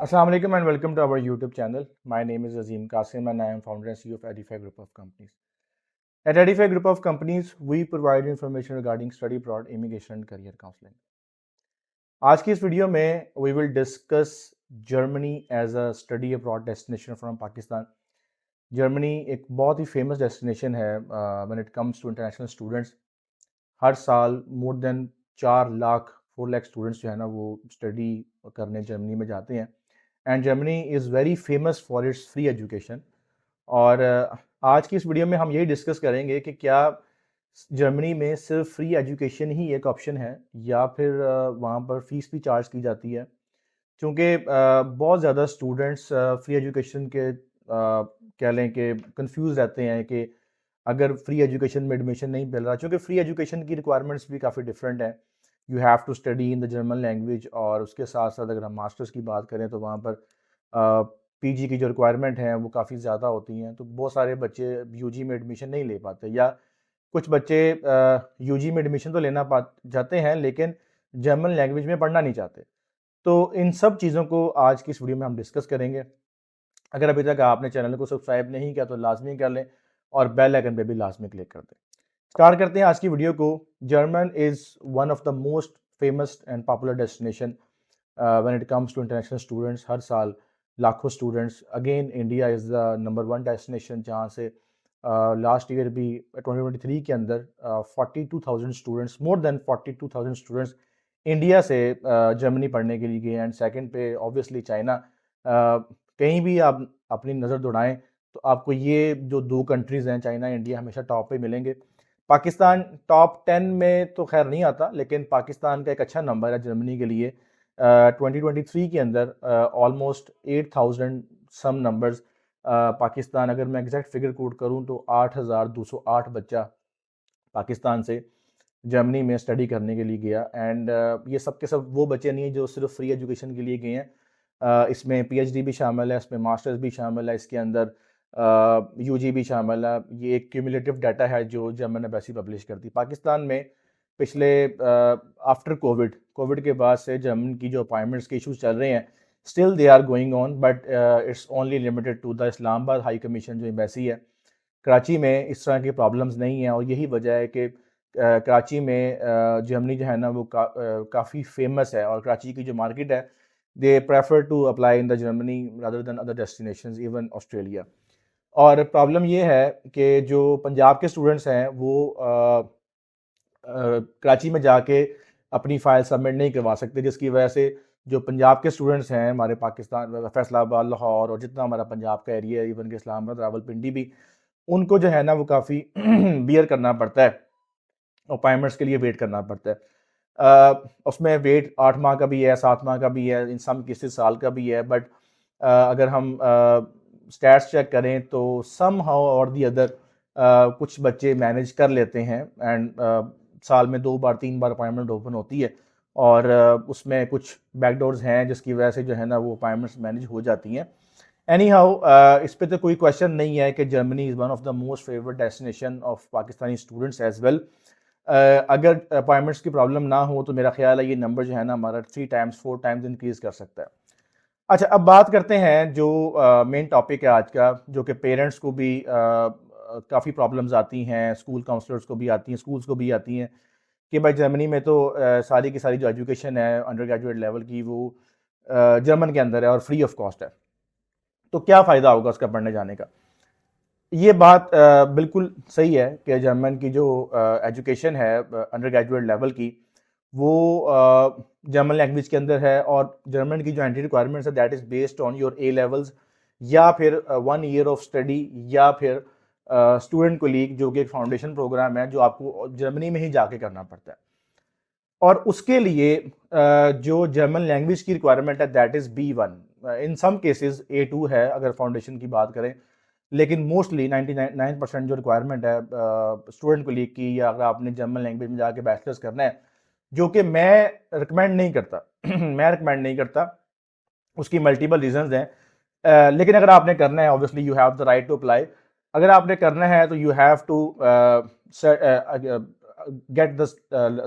Assalamu alaikum and welcome to our YouTube channel. My name is Azim Qasim and I am founder and CEO of Edify Group of Companies. At Edify Group of Companies, we provide information regarding study abroad, immigration and career counseling. आज की इस video में we will discuss Germany as a study abroad destination from Pakistan. Germany एक बहुत ही famous destination है when it comes to international students. हर साल more than 4 lakh students जो है ना वो स्टडी करने जर्मनी में जाते हैं and Germany is very famous for its free education. और आज की इस वीडियो में हम यही डिस्कस करेंगे कि क्या जर्मनी में सिर्फ फ्री एजुकेशन ही एक ऑप्शन है या फिर वहाँ पर फीस भी चार्ज की जाती है, क्योंकि बहुत ज़्यादा स्टूडेंट्स फ्री एजुकेशन के कह लें कि कंफ्यूज रहते हैं कि अगर फ्री एजुकेशन में एडमिशन नहीं मिल रहा, क्योंकि फ्री एजुकेशन की रिक्वायरमेंट्स भी काफ़ी डिफरेंट हैं। You have to study in the German language और उसके साथ साथ अगर हम मास्टर्स की बात करें तो वहाँ पर पीजी की जो रिक्वायरमेंट हैं वो काफ़ी ज़्यादा होती हैं, तो बहुत सारे बच्चे यूजी में एडमिशन नहीं ले पाते, या कुछ बच्चे यूजी में एडमिशन तो लेना पा जाते हैं लेकिन जर्मन लैंग्वेज में पढ़ना नहीं चाहते। तो इन सब चीज़ों को आज की इस वीडियो में हम डिस्कस करेंगे। अगर अभी तक आपने चैनल को सब्सक्राइब नहीं किया तो लाजमी कर लें और बेल आइकन पे भी लाजमी क्लिक कर दें। स्टार्ट करते हैं आज की वीडियो को। German is one of the most famous and popular destination when it comes to international students. हर साल लाखों students, again India is the number 1 destination जहाँ से लास्ट ईयर भी 2023 के अंदर 42,000 students, more than 42,000 students India से जर्मनी पढ़ने के लिए गए। एंड सेकंड पे ऑब्वियसली चाइना। कहीं भी आप अपनी नज़र दौड़ाएं तो आपको ये जो दो कंट्रीज़ हैं चाइना इंडिया हमेशा टॉप पे मिलेंगे। पाकिस्तान टॉप 10 में तो खैर नहीं आता, लेकिन पाकिस्तान का एक अच्छा नंबर है जर्मनी के लिए। 2023 के अंदर ऑलमोस्ट 8,000 सम नंबर्स पाकिस्तान, अगर मैं एग्जैक्ट फिगर कोट करूं तो 8,208 बच्चा पाकिस्तान से जर्मनी में स्टडी करने के लिए गया। एंड ये सब के सब वो बच्चे नहीं हैं जो सिर्फ फ्री एजुकेशन के लिए गए हैं। इसमें पीएचडी भी शामिल है, इसमें मास्टर्स भी शामिल है, इसके अंदर यूजी भी शामिल है। ये एक क्यूमुलेटिव डाटा है जो जर्मन एम्बेसी पब्लिश करती। पाकिस्तान में पिछले आफ्टर कोविड के बाद से जर्मन की जो अपॉइंटमेंट्स के इशूज़ चल रहे हैं, still they are going on, but it's only limited to the Islamabad high commission जो एम्बेसी है। कराची में इस तरह की प्रॉब्लम्स नहीं हैं और यही वजह है कि कराची में जर्मनी जो है ना वो काफ़ी फेमस है और कराची की जो मार्केट है they prefer to apply in the Germany rather than other destinations, even Australia. और प्रॉब्लम ये है कि जो पंजाब के स्टूडेंट्स हैं वो कराची में जाके अपनी फ़ाइल सबमिट नहीं करवा सकते, जिसकी वजह से जो पंजाब के स्टूडेंट्स हैं हमारे पाकिस्तान, फैसलाबाद, लाहौर और जितना हमारा पंजाब का एरिया है, इवन के इस्लामाबाद, रावलपिंडी भी, उनको जो है ना वो काफ़ी बियर करना पड़ता है, अपॉइंटमेंट्स के लिए वेट करना पड़ता है। उसमें वेट 8 माह का भी है, 7 माह का भी है, इन सम केसेस साल का भी है। बट अगर हम स्टैट्स चेक करें तो सम हाउ और दी अदर कुछ बच्चे मैनेज कर लेते हैं एंड साल में 2 बार 3 बार अपॉइंटमेंट ओपन होती है और उसमें कुछ बैकडोर्स हैं जिसकी वजह से जो है ना वो अपॉइंटमेंट्स मैनेज हो जाती हैं। एनी हाउ इस पे तो कोई क्वेश्चन नहीं है कि Germany is one of the most favourite destination of Pakistani students as well. अगर अपॉइंटमेंट्स की प्रॉब्लम ना हो तो मेरा ख्याल है ये नंबर जो है ना हमारा 3 टाइम्स 4 टाइम्स इंक्रीज़ कर सकता है। अच्छा, अब बात करते हैं जो मेन टॉपिक है आज का, जो कि पेरेंट्स को भी काफ़ी प्रॉब्लम्स आती हैं, स्कूल काउंसलर्स को भी आती हैं, स्कूल्स को भी आती हैं कि भाई जर्मनी में तो सारी की सारी जो एजुकेशन है अंडर ग्रेजुएट लेवल की वो जर्मन के अंदर है और फ्री ऑफ कॉस्ट है, तो क्या फ़ायदा होगा उसका पढ़ने जाने का। ये बात बिल्कुल सही है कि जर्मन की जो एजुकेशन है अंडर ग्रेजुएट लेवल की वो जर्मन लैंग्वेज के अंदर है और जर्मन की जो एंट्री रिक्वायरमेंट्स है that is based on your A levels या फिर 1 ईयर ऑफ स्टडी या फिर स्टूडेंट कोलीग, जो कि एक फाउंडेशन प्रोग्राम है जो आपको जर्मनी में ही जाके करना पड़ता है। और उसके लिए जो जर्मन लैंग्वेज की रिक्वायरमेंट है that is B1, in some cases A2 है अगर फाउंडेशन की बात करें, लेकिन मोस्टली 99% जो रिक्वायरमेंट है स्टूडेंट को लीग की, या अगर आपने जर्मन लैंग्वेज में जाके बैचलर्स करना है, जो कि मैं रिकमेंड नहीं करता मैं रिकमेंड नहीं करता, उसकी मल्टीपल रीजंस हैं। लेकिन अगर आपने करना है obviously you have the right to apply. अगर आपने करना है तो you have to get the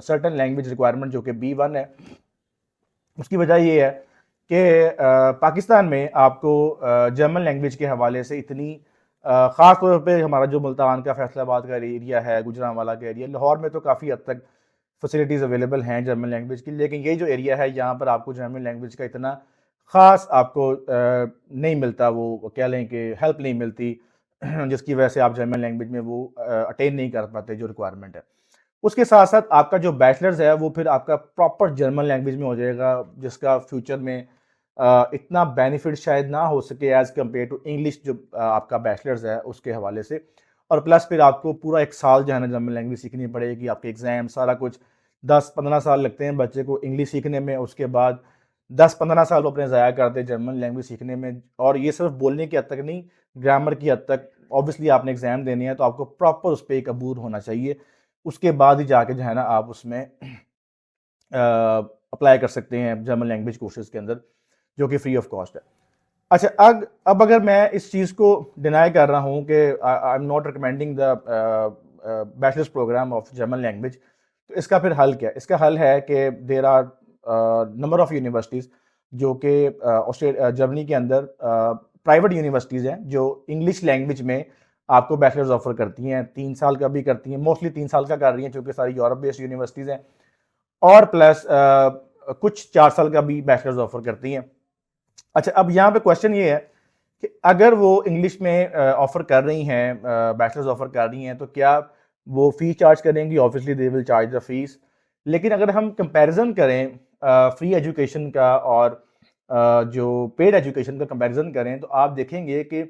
certain language requirement जो कि B1 है। उसकी वजह ये है कि पाकिस्तान में आपको जर्मन लैंग्वेज के हवाले से इतनी ख़ास तौर पे हमारा जो मुल्तान का फैसलाबाद का एरिया है, गुजरांवाला का एरिया, लाहौर में तो काफ़ी हद तक फैसिलिटीज़ अवेलेबल हैं जर्मन लैंग्वेज की, लेकिन ये जो एरिया है यहाँ पर आपको जर्मन लैंग्वेज का इतना ख़ास आपको नहीं मिलता, वो कह लें कि हेल्प नहीं मिलती जिसकी वजह से आप जर्मन लैंग्वेज में वो अटेन नहीं कर पाते जो रिक्वायरमेंट है। उसके साथ साथ आपका जो बैचलर्स है वो फिर आपका प्रॉपर जर्मन लैंग्वेज में हो जाएगा, जिसका फ्यूचर में इतना बेनिफिट शायद ना हो सके एज़ कम्पेयर टू इंग्लिश जो आपका बैचलर्स है उसके हवाले से। और प्लस फिर आपको पूरा 1 साल जो है ना जर्मन लैंग्वेज सीखनी पड़ेगी, आपके एग्ज़ाम सारा कुछ 10-15 साल लगते हैं बच्चे को इंग्लिश सीखने में, उसके बाद 10-15 साल वो अपने ज़ाया करते हैं जर्मन लैंग्वेज सीखने में। और ये सिर्फ बोलने की हद तक नहीं, ग्रामर की हद तक। ऑब्वियसली आपने एग्ज़ाम देने हैं तो आपको प्रॉपर उस पर एक अबूर होना चाहिए, उसके बाद ही जाके जो है ना आप उसमें अप्लाई कर सकते हैं जर्मन लैंग्वेज कोर्सेज के अंदर, जो कि फ्री ऑफ कॉस्ट है। अच्छा, अब अगर मैं इस चीज़ को डिनाई कर रहा हूँ कि I am not recommending the bachelors programme of German language, तो इसका फिर हल क्या है? इसका हल है कि there are number of universities जो कि जर्मनी के अंदर प्राइवेट यूनिवर्सिटीज़ हैं जो इंग्लिश लैंग्वेज में आपको बैचलर्स ऑफर करती हैं, 3 साल का भी करती हैं, मोस्टली 3 साल का कर रही हैं क्योंकि सारी यूरोप बेस्ड यूनिवर्सिटीज़ हैं, और प्लस कुछ 4 साल का भी बैचलर्स ऑफर करती हैं। अच्छा, अब यहाँ पे क्वेश्चन ये है कि अगर वो इंग्लिश में ऑफर कर रही हैं, बैचलर्स ऑफर कर रही हैं, तो क्या वो फीस चार्ज करेंगी? Obviously they will charge the fees. लेकिन अगर हम कंपैरिजन करें फ्री एजुकेशन का और जो पेड एजुकेशन का कंपैरिजन करें, तो आप देखेंगे कि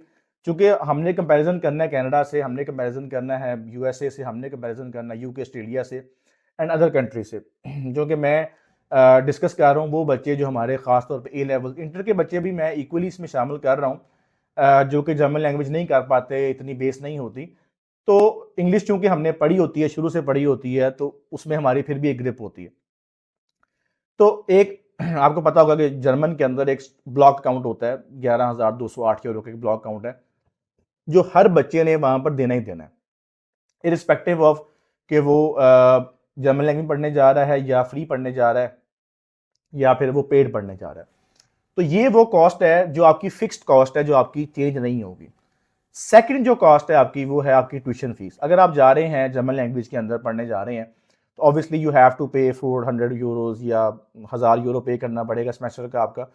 चूंकि हमने कंपैरिजन करना है कनाडा से, हमने कंपैरिजन करना है यूएसए से, हमने कंपैरिजन करना है यूके, ऑस्ट्रेलिया से एंड अदर कंट्री से, जो कि मैं डिस्कस कर रहा हूँ वो बच्चे जो हमारे ख़ास तौर पे ए लेवल इंटर के बच्चे भी मैं इक्वली इसमें शामिल कर रहा हूँ, जो कि जर्मन लैंग्वेज नहीं कर पाते, इतनी बेस नहीं होती। तो इंग्लिश चूंकि हमने पढ़ी होती है, शुरू से पढ़ी होती है, तो उसमें हमारी फिर भी एक ग्रिप होती है। तो एक आपको पता होगा कि जर्मन के अंदर एक ब्लॉक काउंट होता है, 11,208 यूरो का ब्लॉक काउंट है, जो हर बच्चे ने वहां पर देना ही देना है, इरिस्पेक्टिव ऑफ कि वो जर्मन लैंग्वेज पढ़ने जा रहा है या फ्री पढ़ने जा रहा है या फिर वो पेड पढ़ने जा रहा है। तो ये वो कॉस्ट है जो आपकी फिक्स्ड कॉस्ट है, जो आपकी चेंज नहीं होगी। सेकंड जो कॉस्ट है आपकी, वो है आपकी ट्यूशन फीस। अगर आप जा रहे हैं जर्मन लैंग्वेज के अंदर पढ़ने जा रहे हैं, तो ऑब्वियसली यू हैव टू पे 400 यूरोज या 1000 यूरो पे करना पड़ेगा सेमेस्टर का आपका।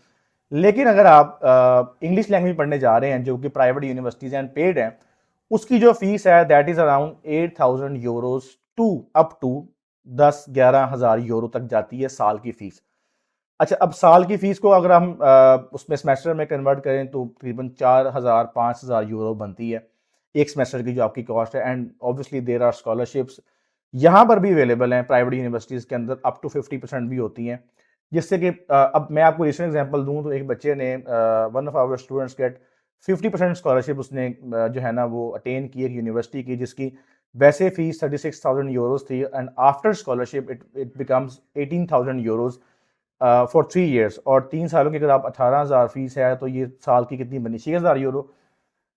लेकिन अगर आप इंग्लिश लैंग्वेज पढ़ने जा रहे हैं जो कि प्राइवेट यूनिवर्सिटीज एंड पेड है, उसकी जो फीस है that is around 8000 euros to up to 10-11 हज़ार यूरो तक जाती है साल की फीस। अच्छा, अब साल की फीस को अगर हम उसमें सेमेस्टर में कन्वर्ट करें तो तकरीबन 4000-5000 यूरो बनती है एक सेमेस्टर की जो आपकी कॉस्ट है। And obviously there are scholarships यहाँ पर भी अवेलेबल हैं प्राइवेट यूनिवर्सिटीज़ के अंदर, अप टू 50% भी होती हैं, जिससे कि अब मैं आपको रिसेंट एग्जांपल दूं तो एक बच्चे ने one of our students get 50% scholarship उसने जो है ना वो अटेन की एक यूनिवर्सिटी की, जिसकी वैसे फीस 36,000 यूरोज थी and after scholarship it becomes 18,000 euros for 3 years. और 3 सालों की अगर आप 18,000 फीस है तो ये साल की कितनी बनी? 6,000 यूरो।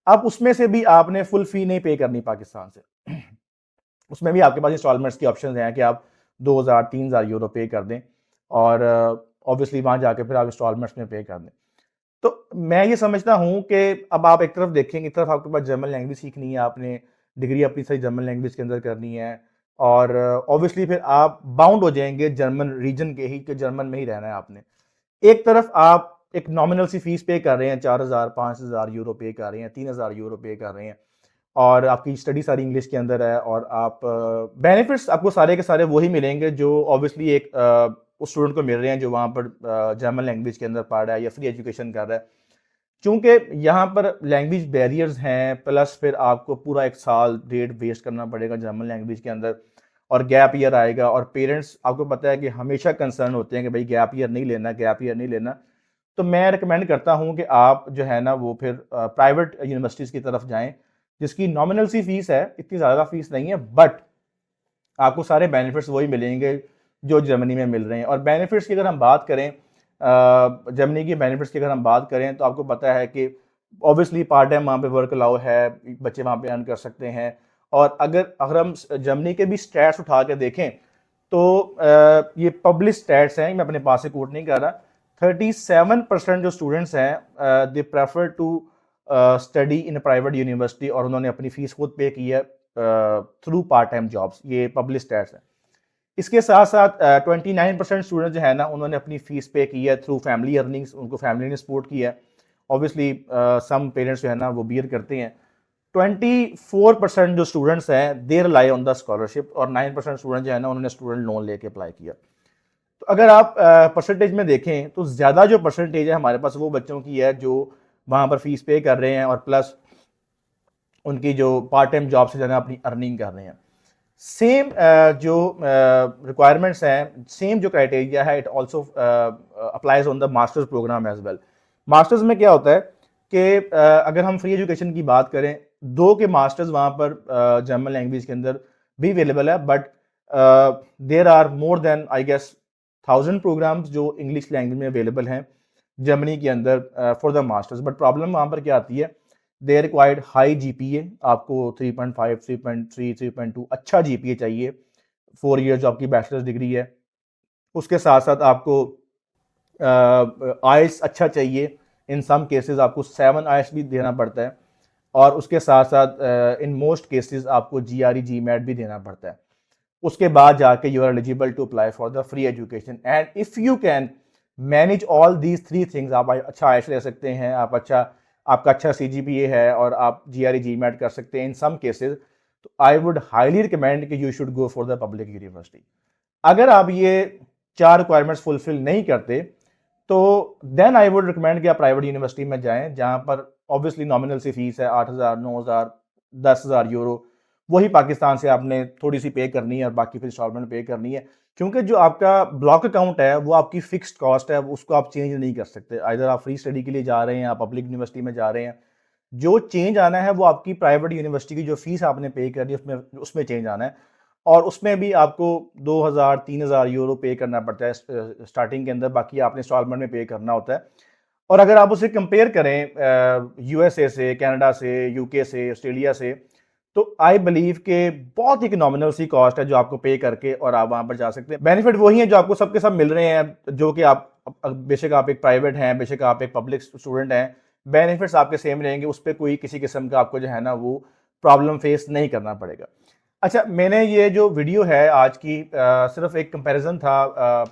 अब उसमें से भी आपने फुल फी नहीं पे करनी पाकिस्तान से उसमें भी आपके पास इंस्टॉलमेंट्स की ऑप्शन हैं कि आप 2,000-3,000 यूरो पे कर दें और ऑब्वियसली वहाँ जाके फिर आप इंस्टॉलमेंट्स में पे कर दें। तो मैं ये समझता हूँ कि अब आप एक तरफ देखेंगे, एक तरफ आपके पास जर्मन लैंग्वेज सीखनी है, आपने डिग्री अपनी सही जर्मन लैंग्वेज के अंदर करनी है, और ऑब्वियसली फिर आप बाउंड हो जाएंगे जर्मन रीजन के ही, कि जर्मन में ही रहना है आपने। एक तरफ आप एक नॉमिनल सी फीस पे कर रहे हैं, 4,000-5,000 यूरो पे कर रहे हैं, 3,000 यूरो पे कर रहे हैं, और आपकी स्टडी सारी इंग्लिश के अंदर है, और आप बेनिफिट्स आपको सारे के सारे वही मिलेंगे जो ऑब्वियसली एक उस स्टूडेंट को मिल रहे हैं जो वहाँ पर जर्मन लैंग्वेज के अंदर पढ़ रहा है या फ्री एजुकेशन कर रहा है। चूंकि यहाँ पर लैंग्वेज बैरियर्स हैं, प्लस फिर आपको पूरा 1 साल डेढ़ वेस्ट करना पड़ेगा जर्मन लैंग्वेज के अंदर, और गैप ईयर आएगा, और पेरेंट्स आपको पता है कि हमेशा कंसर्न होते हैं कि भाई गैप ईयर नहीं लेना, गैप ईयर नहीं लेना। तो मैं रिकमेंड करता हूँ कि आप जो है ना वो फिर प्राइवेट यूनिवर्सिटीज़ की तरफ जाएं, जिसकी नॉमिनल सी फीस है, इतनी ज़्यादा फीस नहीं है, बट आपको सारे बेनिफिट्स वही मिलेंगे जो जर्मनी में मिल रहे हैं। और बेनिफिट्स की अगर हम बात करें, जर्मनी की बेनिफिट्स की अगर हम बात करें, तो आपको पता है कि ऑब्वियसली पार्ट टाइम वहाँ पे वर्क अलाउ है, बच्चे वहाँ पे अर्न कर सकते हैं। और अगर अगर हम जर्मनी के भी स्टैट्स उठा के देखें तो ये पब्लिश स्टैट्स हैं, मैं अपने पास से कोट नहीं कर रहा, 37% जो स्टूडेंट्स हैं they prefer to study in private university, और उन्होंने अपनी फीस खुद पे की है थ्रू पार्ट टाइम जॉब्स। ये पब्लिक स्टैट्स हैं। इसके साथ साथ 29% स्टूडेंट जो है ना, उन्होंने अपनी फीस पे की है थ्रू फैमिली अर्निंग्स, उनको फैमिली ने सपोर्ट किया है। ऑब्वियसली सम पेरेंट्स जो है ना वो बियर करते हैं। 24% जो स्टूडेंट्स हैं they rely on the scholarship, और 9% स्टूडेंट जो है ना उन्होंने स्टूडेंट लोन लेके अप्लाई किया। तो अगर आप परसेंटेज में देखें तो ज़्यादा जो परसेंटेज है हमारे पास वो बच्चों की है जो वहाँ पर फीस पे कर रहे हैं और प्लस उनकी जो पार्ट टाइम जॉब से ज़्यादा अपनी अर्निंग कर रहे हैं। सेम जो रिक्वायरमेंट्स हैं, सेम जो क्राइटेरिया है, it also applies on the masters programme as well. Masters में क्या होता है कि अगर हम फ्री एजुकेशन की बात करें, 2 के मास्टर्स वहाँ पर जर्मन लैंग्वेज के अंदर भी अवेलेबल है, but there are more than I guess 1000 programmes जो इंग्लिश लैंग्वेज में अवेलेबल हैं जर्मनी के अंदर for the masters. But problem वहाँ पर क्या आती है, दे रिक्वायर्ड हाई जीपीए, आपको 3.5, 3.3, 3.2 अच्छा जीपीए चाहिए 4 ईयर्स जो आपकी बैचलर्स डिग्री है। उसके साथ साथ आपको आइल्स अच्छा चाहिए, इन सम केसेस आपको 7 आइल्स भी देना पड़ता है, और उसके साथ साथ इन मोस्ट केसेस आपको जीआरई जीमैट भी देना पड़ता है। उसके बाद जाके you are eligible to apply for the free education. And if you can manage all these 3 things, आप अच्छा आइल्स ले सकते हैं, आपका अच्छा CGPA है, और आप GRE GMAT कर सकते हैं इन सम केसेस, तो आई वुड हाईली रिकमेंड कि you should go for the public university. अगर आप ये 4 रिक्वायरमेंट्स फुलफिल नहीं करते तो देन आई वुड रिकमेंड कि आप प्राइवेट यूनिवर्सिटी में जाएं, जहां पर ऑब्वियसली नॉमिनल सी फीस है 8,000, 9,000, 10,000 यूरो। वही पाकिस्तान से आपने थोड़ी सी पे करनी है और बाकी फिर इंस्टॉलमेंट पे करनी है, क्योंकि जो आपका ब्लॉक अकाउंट है वो आपकी फिक्स्ड कॉस्ट है, उसको आप चेंज नहीं कर सकते। इधर आप फ्री स्टडी के लिए जा रहे हैं, आप पब्लिक यूनिवर्सिटी में जा रहे हैं, जो चेंज आना है वो आपकी प्राइवेट यूनिवर्सिटी की जो फीस आपने पे करनी है उसमें उसमें चेंज आना है। और उसमें भी आपको 2,000, 3,000 यूरो पे करना पड़ता है स्टार्टिंग के अंदर, बाकी आपने इंस्टॉलमेंट में पे करना होता है। और अगर आप उसे कंपेयर करें USA से, कनाडा से, UK से, ऑस्ट्रेलिया से, तो आई बिलीव के बहुत ही नॉमिनल सी कॉस्ट है जो आपको पे करके और आप वहां पर जा सकते हैं। बेनिफिट वही है जो आपको सबके सब मिल रहे हैं, जो कि आप बेशक आप एक प्राइवेट हैं, बेशक आप एक पब्लिक स्टूडेंट हैं, बेनिफिट्स आपके सेम रहेंगे, उस पर कोई किसी किस्म का आपको जो है ना वो प्रॉब्लम फेस नहीं करना पड़ेगा। अच्छा, मैंने ये जो वीडियो है आज की सिर्फ एक कंपैरिजन था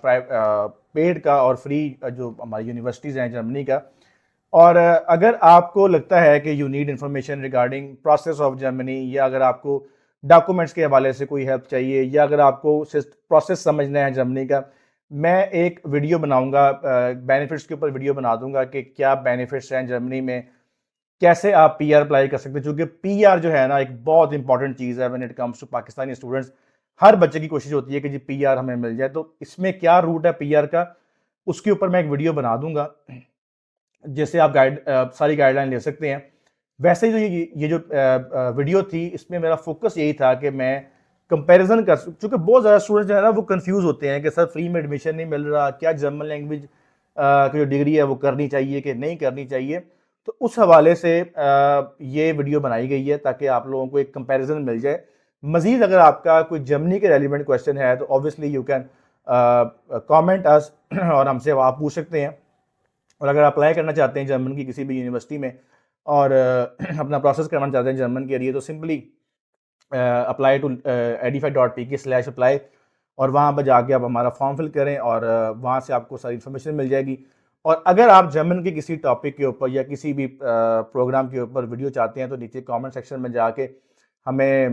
पेड का और फ्री जो हमारी यूनिवर्सिटीज़ हैं जर्मनी का। और अगर आपको लगता है कि you need information regarding process of Germany, या अगर आपको डॉक्यूमेंट्स के हवाले से कोई हेल्प चाहिए, या अगर आपको प्रोसेस समझना है जर्मनी का, मैं एक वीडियो बनाऊंगा, बेनिफिट्स के ऊपर वीडियो बना दूंगा कि क्या बेनिफिट्स हैं जर्मनी में, कैसे आप PR अप्लाई कर सकते हैं, क्योंकि PR जो है ना एक बहुत इंपॉर्टेंट चीज़ है when it comes to Pakistani students. हर बच्चे की कोशिश होती है कि जी PR हमें मिल जाए, तो इसमें क्या रूट है PR का, उसके ऊपर मैं एक वीडियो बना दूंगा, जिससे आप सारी गाइडलाइन ले सकते हैं। वैसे जो ये जो वीडियो थी, इसमें मेरा फोकस यही था कि मैं कंपैरिजन कर, चूँकि बहुत ज़्यादा स्टूडेंट जो है ना वो कंफ्यूज होते हैं कि सर फ्री में एडमिशन नहीं मिल रहा, क्या जर्मन लैंग्वेज की जो डिग्री है वो करनी चाहिए कि नहीं करनी चाहिए। तो उस हवाले से ये वीडियो बनाई गई है ताकि आप लोगों को एक कंपैरिजन मिल जाए। मज़ीद अगर आपका कोई जर्मनी के रेलिवेंट क्वेश्चन है तो ऑब्वियसली यू कैन कमेंट अस और हमसे आप पूछ सकते हैं। और अगर अप्लाई करना चाहते हैं जर्मन की किसी भी यूनिवर्सिटी में और अपना प्रोसेस करना चाहते हैं जर्मन के लिए, तो सिंपली अप्लाई टू edify.pk/apply, और वहाँ पर जाके आप हमारा फॉर्म फिल करें और वहाँ से आपको सारी इन्फॉर्मेशन मिल जाएगी। और अगर आप जर्मन के किसी टॉपिक के ऊपर या किसी भी प्रोग्राम के ऊपर वीडियो चाहते हैं तो नीचे कमेंट सेक्शन में जाके हमें